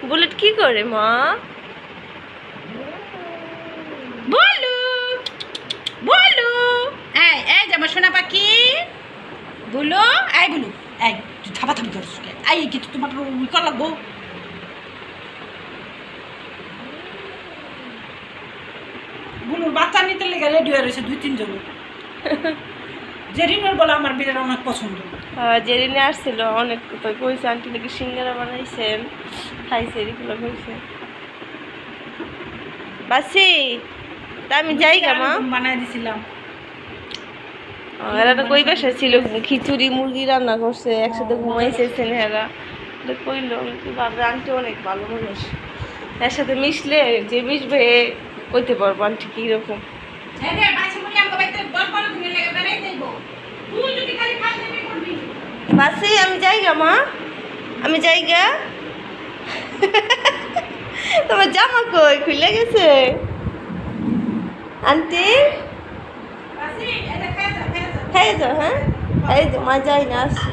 Bullet কি করে মা? বলো বলো। এই এই যে আমার সোনা পাখি বলো। এই বলো এই তুই থাপাথাপি করছ কে? এই কিছু তোমার কর লাগবো। বুলুর বাচ্চা নিতে লেগে রেডি হয়ে রয়েছে 2-3 জন। জেরিনের বলে আমার বিড়াল অনেক পছন্দ। জেরিনে আসছিল অনেক তো কইছে আন্টি নাকি সিঙ্গারা বানাইছেন খাইছে এগুলো কইছে। বাসি তা আমি যাই গা মা বানাই দিছিলাম। এরা তো কই বাসা ছিল খিচুড়ি মুরগি রান্না করছে একসাথে ঘুমাইছে সেনেহারা কইলো কি বাবা আন্টি অনেক ভালো মানুষ এর সাথে মিশলে যে মিশবে কইতে পারবো আন্টি কিরকম। বাসি আমি যাই গা মা আমি যাই গা। তোমার জামা কই খুলে গেছে আন্টি? খাই যাও। হ্যাঁ এই তো মা যাই না আসি।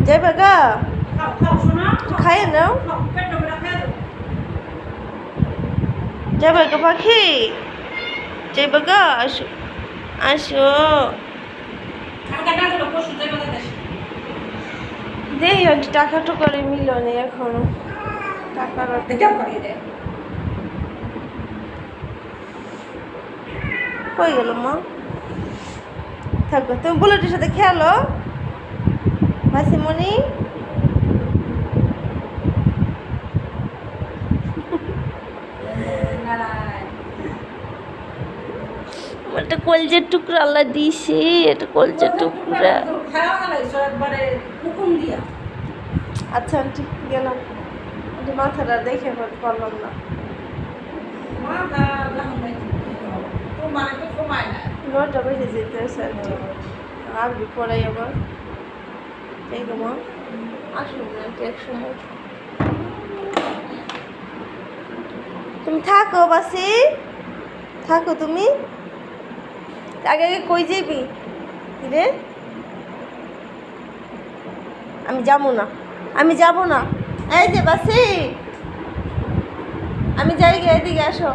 যাইবা গা খাই নাও যাইবা গা পাখি যাইবা গা আসো আসো। দেই টাকা টুকারে মিল নেই এখনো টাকার কই গেল মা? থাকো তুমি বুলেটের সাথে খেলো ভাসিমণি। একটা কলজের টুকরা আল্লাহ দিয়েছে এটা কলজের টুকরা। আচ্ছা আন্টি গেলাম আন্টি মাথাটা দেখে পারলাম না। 9টা বেজে যেতে হয়েছে আন্টি আসবি পড়াই আবার এই গো মা আসুন আন্টি এক সময়। তুমি থাকো বাসি থাকো তুমি আগে আগে কই যাবি রে? আমি যাবো না আমি যাব না। এই যে বাসি আমি যাই গে এদিকে আসো।